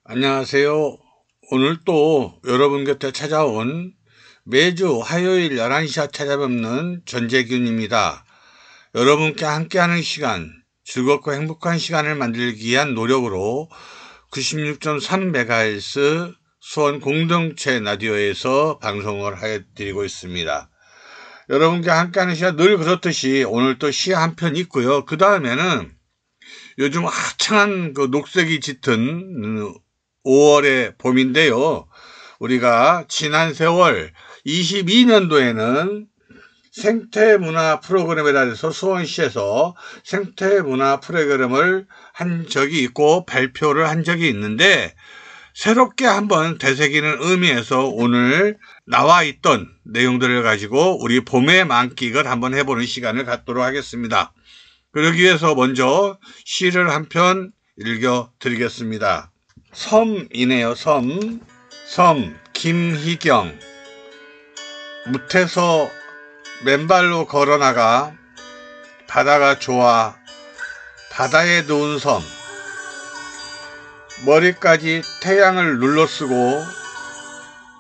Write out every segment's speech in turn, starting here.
안녕하세요. 오늘 또 여러분 곁에 찾아온 매주 화요일 11시에 찾아뵙는 전재균입니다. 여러분께 함께하는 시간, 즐겁고 행복한 시간을 만들기 위한 노력으로 96.3MHz 수원 공동체 라디오에서 방송을 해드리고 있습니다. 여러분께 함께하는 시간 늘 그렇듯이 오늘 또 시 한 편 있고요. 그 다음에는 요즘 화창한 그 녹색이 짙은 5월의 봄인데요. 우리가 지난 세월 22년도에는 생태문화 프로그램이라 해서 수원시에서 생태문화 프로그램을 한 적이 있고 발표를 한 적이 있는데, 새롭게 한번 되새기는 의미에서 오늘 나와 있던 내용들을 가지고 우리 봄의 만끽을 한번 해보는 시간을 갖도록 하겠습니다. 그러기 위해서 먼저 시를 한 편 읽어드리겠습니다. 섬이네요. 섬 김희경. 무태서 맨발로 걸어나가 바다가 좋아 바다에 누운 섬. 머리까지 태양을 눌러쓰고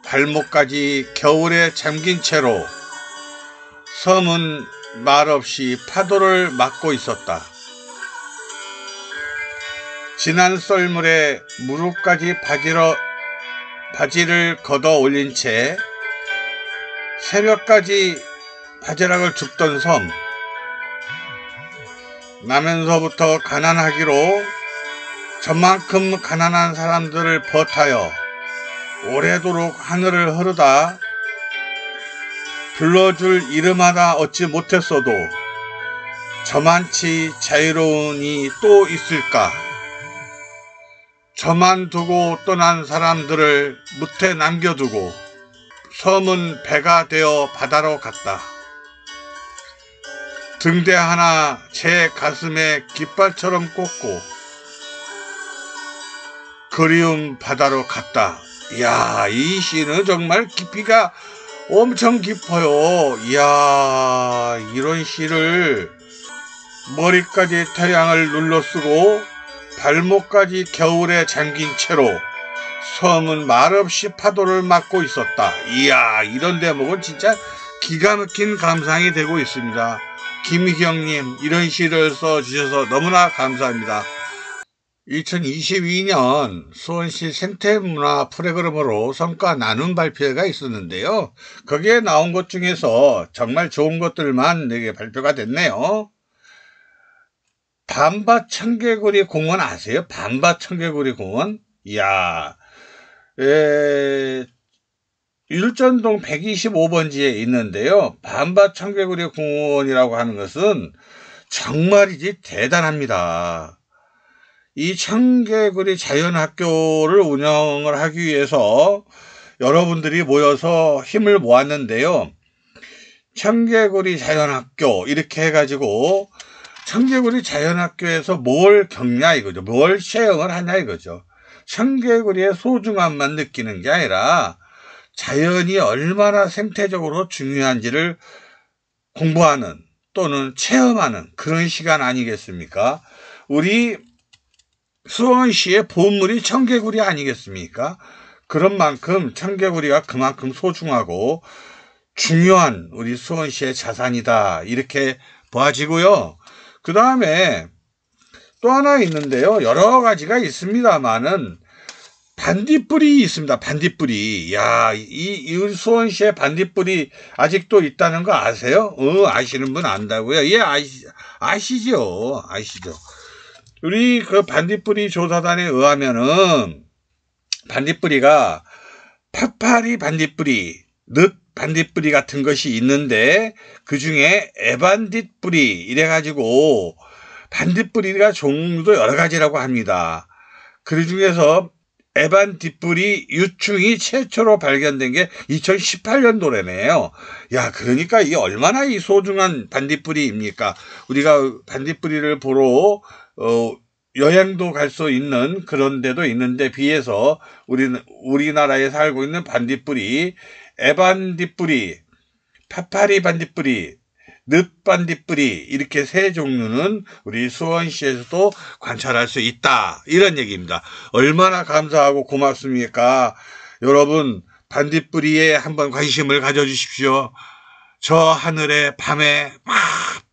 발목까지 겨울에 잠긴 채로 섬은 말없이 파도를 맞고 있었다. 진한 썰물에 무릎까지 바지를 걷어 올린 채 새벽까지 바지락을 줍던 섬. 나면서부터 가난하기로 저만큼 가난한 사람들을 버타여 오래도록 하늘을 흐르다 불러줄 이름 하나 얻지 못했어도 저만치 자유로운이 또 있을까. 저만 두고 떠난 사람들을 무태 남겨두고 섬은 배가 되어 바다로 갔다. 등대 하나 제 가슴에 깃발처럼 꽂고 그리움 바다로 갔다. 이야, 이 시는 정말 깊이가 엄청 깊어요. 이야, 이런 시를 머리까지 태양을 눌러쓰고 발목까지 겨울에 잠긴 채로 섬은 말없이 파도를 맞고 있었다. 이야, 이런 대목은 진짜 기가 막힌 감상이 되고 있습니다. 김희경님, 이런 시를 써주셔서 너무나 감사합니다. 2022년 수원시 생태문화 프로그램으로 성과 나눔 발표회가 있었는데요. 거기에 나온 것 중에서 정말 좋은 것들만 4개 발표가 됐네요. 반밭 청개구리 공원 아세요? 반밭 청개구리 공원? 이야, 율전동 125번지에 있는데요. 반밭 청개구리 공원이라고 하는 것은 정말이지 대단합니다. 이 청개구리 자연학교를 운영을 하기 위해서 여러분들이 모여서 힘을 모았는데요. 청개구리 자연학교 이렇게 해가지고 청개구리 자연학교에서 뭘 겪냐 이거죠. 뭘 체험을 하냐 이거죠. 청개구리의 소중함만 느끼는 게 아니라 자연이 얼마나 생태적으로 중요한지를 공부하는 또는 체험하는 그런 시간 아니겠습니까? 우리 수원시의 보물이 청개구리 아니겠습니까? 그런 만큼 청개구리가 그만큼 소중하고 중요한 우리 수원시의 자산이다, 이렇게 봐지고요. 그 다음에 또 하나 있는데요. 여러 가지가 있습니다만은 반딧불이 있습니다. 반딧불이. 야, 이 수원시에 반딧불이 아직도 있다는 거 아세요? 아시는 분 안다고요? 예, 아시죠. 우리 그 반딧불이 조사단에 의하면은 반딧불이가 파파리 반딧불이, 늪 반딧불이 같은 것이 있는데 그 중에 애반딧불이 이래가지고 반딧불이가 종류도 여러 가지라고 합니다. 그 중에서 애반딧불이 유충이 최초로 발견된 게 2018년도래네요. 야, 그러니까 이게 얼마나 이 소중한 반딧불이입니까? 우리가 반딧불이를 보러 여행도 갈 수 있는 그런 데도 있는데 비해서 우리나라에 살고 있는 반딧불이, 애반딧불이, 파파리 반딧불이, 늦반딧불이 이렇게 세 종류는 우리 수원시에서도 관찰할 수 있다. 이런 얘기입니다. 얼마나 감사하고 고맙습니까? 여러분 반딧불이에 한번 관심을 가져주십시오. 저 하늘에 밤에 막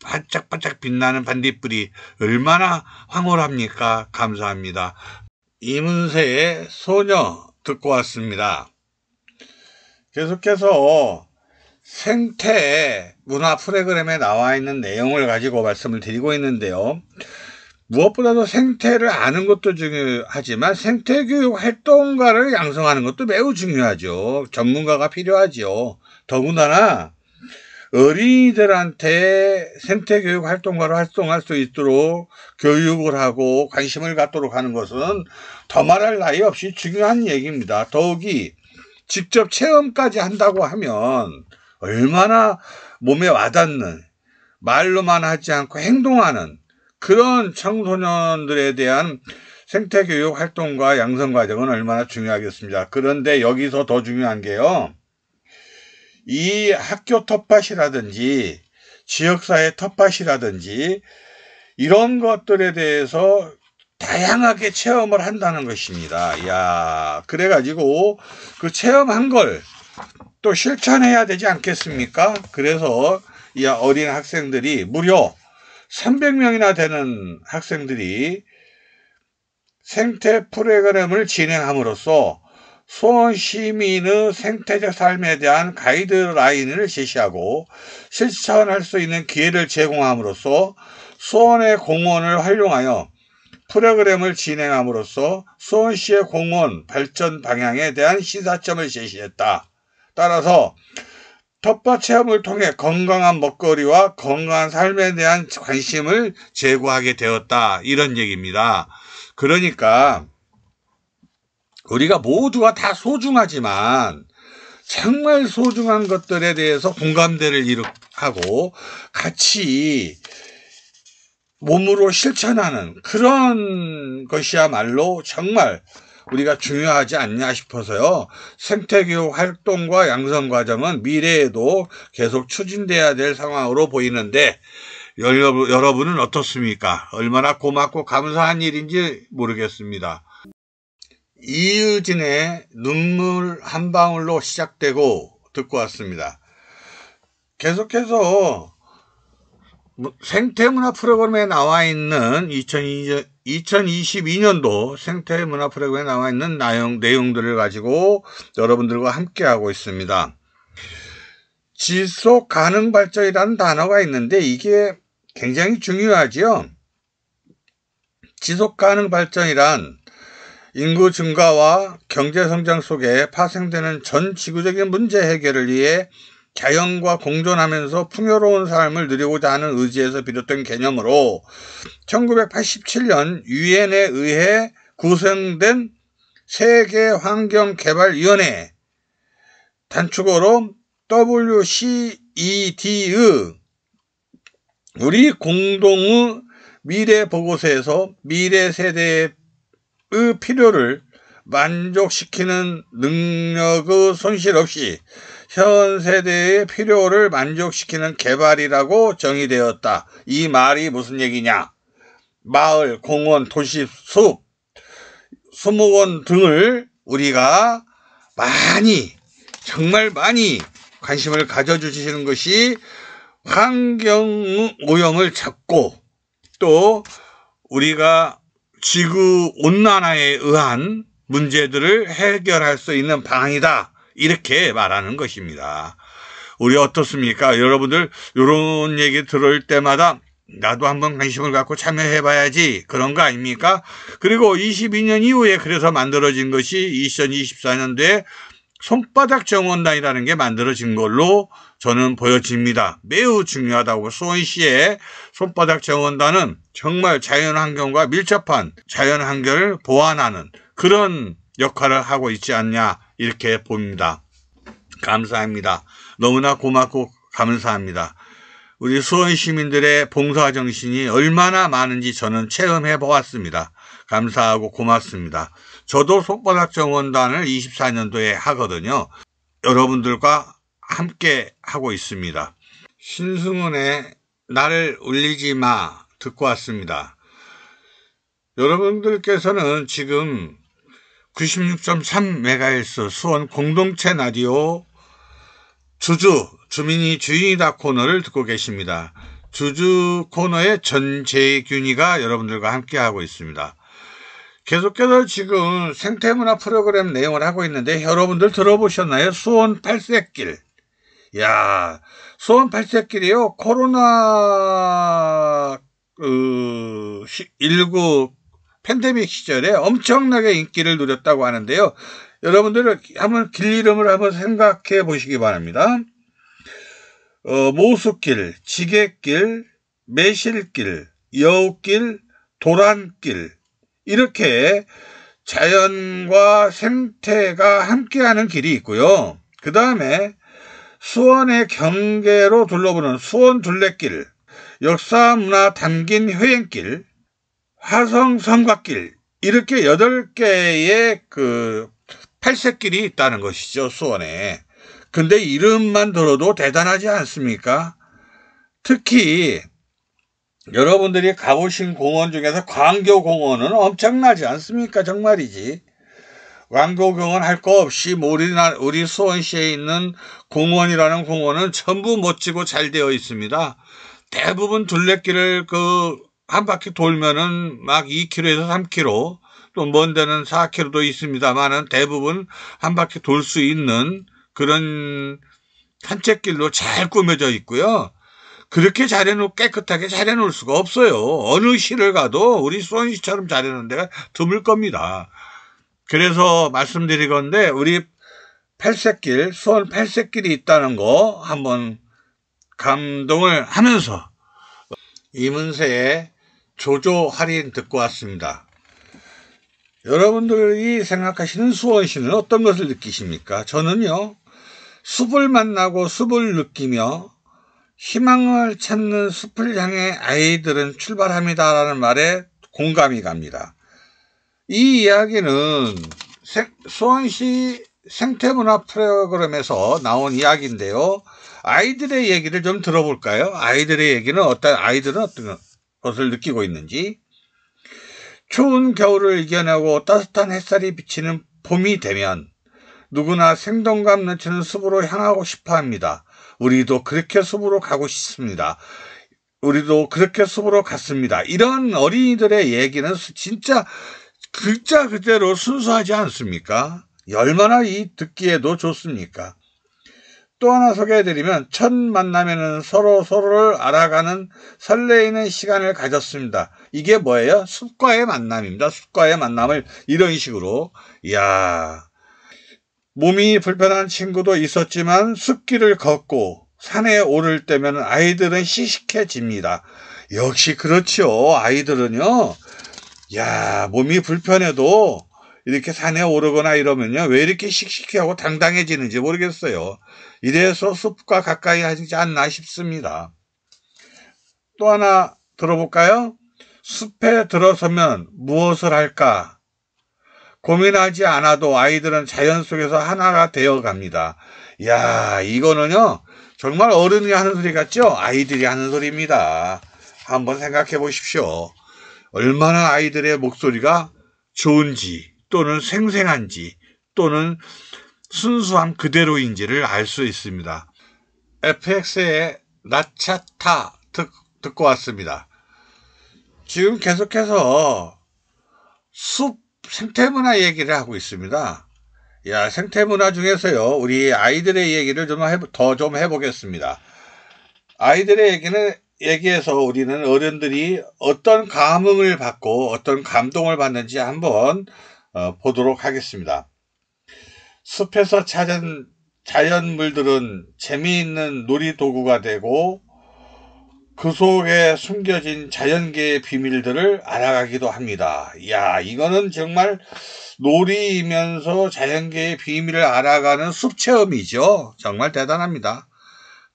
반짝반짝 빛나는 반딧불이 얼마나 황홀합니까? 감사합니다. 이문세의 소녀 듣고 왔습니다. 계속해서 생태 문화 프로그램에 나와 있는 내용을 가지고 말씀을 드리고 있는데요. 무엇보다도 생태를 아는 것도 중요하지만 생태교육 활동가를 양성하는 것도 매우 중요하죠. 전문가가 필요하죠. 더군다나 어린이들한테 생태교육 활동가로 활동할 수 있도록 교육을 하고 관심을 갖도록 하는 것은 더 말할 나위 없이 중요한 얘기입니다. 더욱이 직접 체험까지 한다고 하면 얼마나 몸에 와닿는, 말로만 하지 않고 행동하는 그런 청소년들에 대한 생태교육 활동과 양성 과정은 얼마나 중요하겠습니다. 그런데 여기서 더 중요한 게요. 이 학교 텃밭이라든지 지역사회 텃밭이라든지 이런 것들에 대해서 다양하게 체험을 한다는 것입니다. 이야, 그래가지고 그 체험한 걸 또 실천해야 되지 않겠습니까? 그래서 이 어린 학생들이 무려 300명이나 되는 학생들이 생태 프로그램을 진행함으로써 수원 시민의 생태적 삶에 대한 가이드라인을 제시하고 실천할 수 있는 기회를 제공함으로써 수원의 공원을 활용하여 프로그램을 진행함으로써 수원시의 공원 발전 방향에 대한 시사점을 제시했다. 따라서 텃밭 체험을 통해 건강한 먹거리와 건강한 삶에 대한 관심을 제고하게 되었다. 이런 얘기입니다. 그러니까 우리가 모두가 다 소중하지만 정말 소중한 것들에 대해서 공감대를 하고 같이 몸으로 실천하는 그런 것이야말로 정말 우리가 중요하지 않냐 싶어서요. 생태교육 활동과 양성 과정은 미래에도 계속 추진돼야 될 상황으로 보이는데 여러분은 어떻습니까? 얼마나 고맙고 감사한 일인지 모르겠습니다. 이의진의 눈물 한 방울로 시작되고 듣고 왔습니다. 계속해서 생태문화 프로그램에 나와 있는 2022년도 생태문화 프로그램에 나와 있는 내용들을 가지고 여러분들과 함께 하고 있습니다. 지속 가능 발전이라는 단어가 있는데 이게 굉장히 중요하지요. 지속 가능 발전이란 인구 증가와 경제 성장 속에 파생되는 전 지구적인 문제 해결을 위해 자연과 공존하면서 풍요로운 삶을 누리고자 하는 의지에서 비롯된 개념으로 1987년 유엔에 의해 구성된 세계환경개발위원회 단축어로 WCED의 우리 공동의 미래보고서에서 미래 세대의 필요를 만족시키는 능력의 손실 없이 현 세대의 필요를 만족시키는 개발이라고 정의되었다. 이 말이 무슨 얘기냐? 마을, 공원, 도시, 숲, 수목원 등을 우리가 정말 많이 관심을 가져주시는 것이 환경 오염을 잡고 또 우리가 지구 온난화에 의한 문제들을 해결할 수 있는 방안이다. 이렇게 말하는 것입니다. 우리 어떻습니까? 여러분들 이런 얘기 들을 때마다 나도 한번 관심을 갖고 참여해봐야지 그런 거 아닙니까? 그리고 22년 이후에 그래서 만들어진 것이 2024년도에 손바닥 정원단이라는 게 만들어진 걸로 저는 보여집니다. 매우 중요하다고. 수원시의 손바닥 정원단은 정말 자연환경과 밀접한 자연환경을 보완하는 그런 역할을 하고 있지 않냐 이렇게 봅니다. 감사합니다. 너무나 고맙고 감사합니다. 우리 수원 시민들의 봉사정신이 얼마나 많은지 저는 체험해 보았습니다. 감사하고 고맙습니다. 저도 손바닥 정원단을 24년도에 하거든요. 여러분들과 함께 하고 있습니다. 신승훈의 나를 울리지 마 듣고 왔습니다. 여러분들께서는 지금 96.3MHz 수원 공동체 라디오 주민이 주인이다 코너를 듣고 계십니다. 주주 코너의 전재균이가 여러분들과 함께하고 있습니다. 계속해서 지금 생태문화 프로그램 내용을 하고 있는데 여러분들 들어보셨나요? 수원 팔색길. 야, 수원 팔색길이요. 코로나 19 팬데믹 시절에 엄청나게 인기를 누렸다고 하는데요. 여러분들 한번 길 이름을 한번 생각해 보시기 바랍니다. 모수길, 지게길, 매실길, 여우길, 도란길, 이렇게 자연과 생태가 함께하는 길이 있고요. 그 다음에 수원의 경계로 둘러보는 수원 둘레길, 역사문화 담긴 효행길, 화성 성곽길, 이렇게 8개의 팔색길이 있다는 것이죠, 수원에. 근데 이름만 들어도 대단하지 않습니까? 특히 여러분들이 가보신 공원 중에서 광교공원은 엄청나지 않습니까? 정말이지. 광교공원 할 거 없이 우리 수원시에 있는 공원이라는 공원은 전부 멋지고 잘 되어 있습니다. 대부분 둘레길을 한 바퀴 돌면은 막 2km에서 3km, 또 먼 데는 4km도 있습니다만은 대부분 한 바퀴 돌 수 있는 그런 산책길로 잘 꾸며져 있고요. 그렇게 깨끗하게 잘 해놓을 수가 없어요. 어느 시를 가도 우리 수원시처럼 잘 해놓은 데가 드물 겁니다. 그래서 말씀드리건데 우리 팔색길, 수원 팔색길이 있다는 거 한번 감동을 하면서 이문세의 조조 할인 듣고 왔습니다. 여러분들이 생각하시는 수원시는 어떤 것을 느끼십니까? 저는요, 숲을 만나고 숲을 느끼며 희망을 찾는 숲을 향해 아이들은 출발합니다라는 말에 공감이 갑니다. 이 이야기는 수원시 생태문화 프로그램에서 나온 이야기인데요. 아이들의 얘기를 좀 들어볼까요? 아이들은 어떤 것을 느끼고 있는지. 추운 겨울을 이겨내고 따뜻한 햇살이 비치는 봄이 되면 누구나 생동감 넘치는 숲으로 향하고 싶어 합니다. 우리도 그렇게 숲으로 가고 싶습니다. 우리도 그렇게 숲으로 갔습니다. 이런 어린이들의 얘기는 진짜 글자 그대로 순수하지 않습니까? 얼마나 듣기에도 좋습니까? 또 하나 소개해드리면 첫 만남에는 서로를 알아가는 설레이는 시간을 가졌습니다. 이게 뭐예요? 숲과의 만남입니다. 숲과의 만남을 이런 식으로. 이야, 몸이 불편한 친구도 있었지만 숲길을 걷고 산에 오를 때면 아이들은 씩씩해집니다. 역시 그렇죠. 아이들은요, 야, 몸이 불편해도 이렇게 산에 오르거나 이러면요, 왜 이렇게 씩씩하고 당당해지는지 모르겠어요. 이래서 숲과 가까이 하지 않나 싶습니다. 또 하나 들어볼까요? 숲에 들어서면 무엇을 할까? 고민하지 않아도 아이들은 자연 속에서 하나가 되어 갑니다. 이야, 이거는요, 정말 어른이 하는 소리 같죠? 아이들이 하는 소리입니다. 한번 생각해 보십시오. 얼마나 아이들의 목소리가 좋은지, 또는 생생한지, 또는 순수함 그대로인지를 알 수 있습니다. FX의 나차타 듣고 왔습니다. 지금 계속해서 숲 생태문화 얘기를 하고 있습니다. 야, 생태문화 중에서요, 우리 아이들의 얘기를 더 좀 해보겠습니다. 아이들의 얘기에서 우리는 어른들이 어떤 감흥을 받고 어떤 감동을 받는지 한번 보도록 하겠습니다. 숲에서 찾은 자연물들은 재미있는 놀이도구가 되고 그 속에 숨겨진 자연계의 비밀들을 알아가기도 합니다. 이야, 이거는 정말 놀이이면서 자연계의 비밀을 알아가는 숲체험이죠. 정말 대단합니다.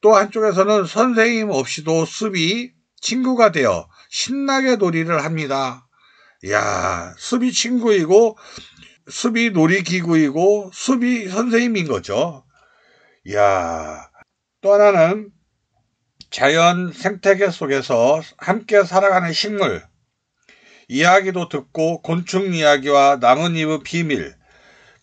또 한쪽에서는 선생님 없이도 숲이 친구가 되어 신나게 놀이를 합니다. 이야, 숲이 친구이고 숲이 놀이기구이고 숲이 선생님인 거죠. 이야, 또 하나는 자연 생태계 속에서 함께 살아가는 식물 이야기도 듣고 곤충 이야기와 나뭇잎의 비밀,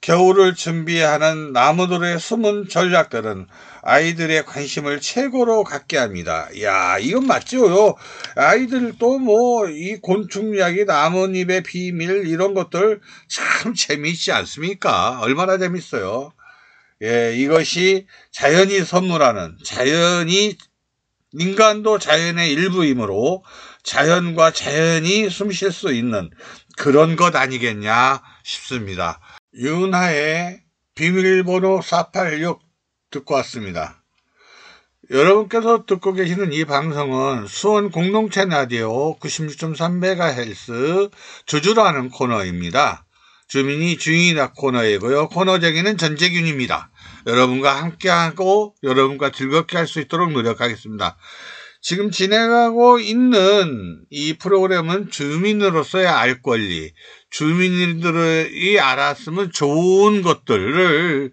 겨울을 준비하는 나무들의 숨은 전략들은 아이들의 관심을 최고로 갖게 합니다. 야, 이건 맞죠? 아이들도 뭐 이 곤충 이야기, 나뭇잎의 비밀 이런 것들 참 재미있지 않습니까? 얼마나 재밌어요. 예, 이것이 자연이 선물하는, 인간도 자연의 일부이므로 자연과 자연이 숨쉴 수 있는 그런 것 아니겠냐 싶습니다. 윤하의 비밀번호 486 듣고 왔습니다. 여러분께서 듣고 계시는 이 방송은 수원 공동체 라디오 96.3MHz 주주라는 코너입니다. 주민이 주인이다 코너이고요. 코너쟁이는 전재균입니다. 여러분과 함께하고 여러분과 즐겁게 할 수 있도록 노력하겠습니다. 지금 진행하고 있는 이 프로그램은 주민으로서의 알 권리, 주민들이 알았으면 좋은 것들을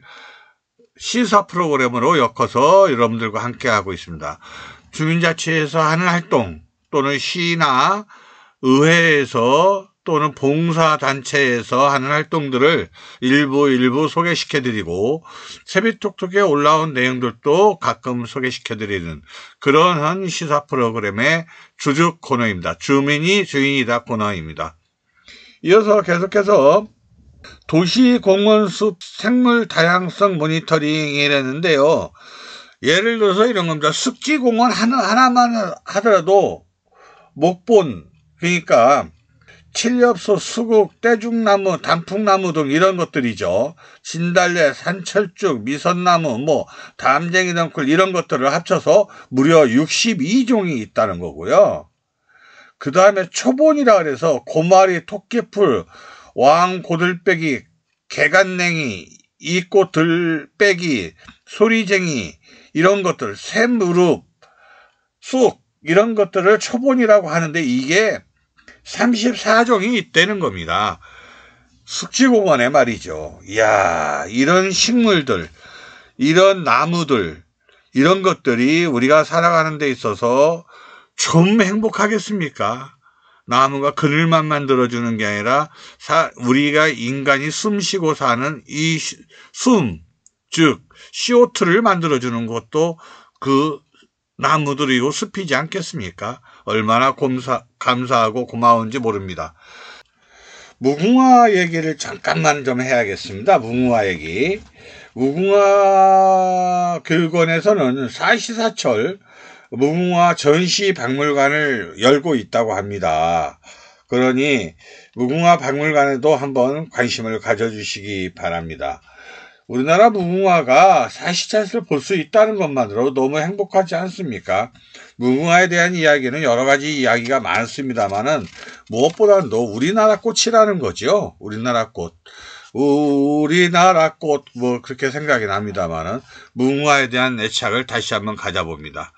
시사 프로그램으로 엮어서 여러분들과 함께하고 있습니다. 주민자치에서 하는 활동 또는 시나 의회에서 또는 봉사단체에서 하는 활동들을 일부 소개시켜드리고 세비톡톡에 올라온 내용들도 가끔 소개시켜드리는 그러한 시사 프로그램의 주주 코너입니다. 주민이 주인이다 코너입니다. 이어서 계속해서 도시공원숲 생물 다양성 모니터링이라는데요. 예를 들어서 이런 겁니다. 습지공원 하나만 하더라도 목본, 그러니까 칠렵소, 수국, 떼죽나무, 단풍나무 등 이런 것들이죠. 진달래, 산철쭉, 미선나무, 담쟁이 덩쿨 이런 것들을 합쳐서 무려 62종이 있다는 거고요. 그 다음에 초본이라 그래서 고마리, 토끼풀, 왕고들빼기, 개간냉이, 이꽃들빼기, 소리쟁이 이런 것들, 샘무릎, 쑥 이런 것들을 초본이라고 하는데 이게 34종이 있다는 겁니다. 숙지공원에 말이죠. 이야, 이런 식물들, 이런 나무들, 이런 것들이 우리가 살아가는 데 있어서 좀 행복하겠습니까? 나무가 그늘만 만들어주는 게 아니라 우리가 인간이 숨쉬고 사는 이 숨, 즉 CO2를 만들어주는 것도 그 나무들이고 숲이지 않겠습니까? 얼마나 감사하고 고마운지 모릅니다. 무궁화 얘기를 잠깐만 좀 해야겠습니다. 무궁화 얘기. 무궁화 교육원에서는 사시사철 무궁화 전시 박물관을 열고 있다고 합니다. 그러니 무궁화 박물관에도 한번 관심을 가져주시기 바랍니다. 우리나라 무궁화가 사시사철 볼 수 있다는 것만으로 너무 행복하지 않습니까? 무궁화에 대한 이야기는 여러 가지 이야기가 많습니다만은 무엇보다도 우리나라 꽃이라는 거죠. 우리나라 꽃 그렇게 생각이 납니다만은 무궁화에 대한 애착을 다시 한번 가져봅니다.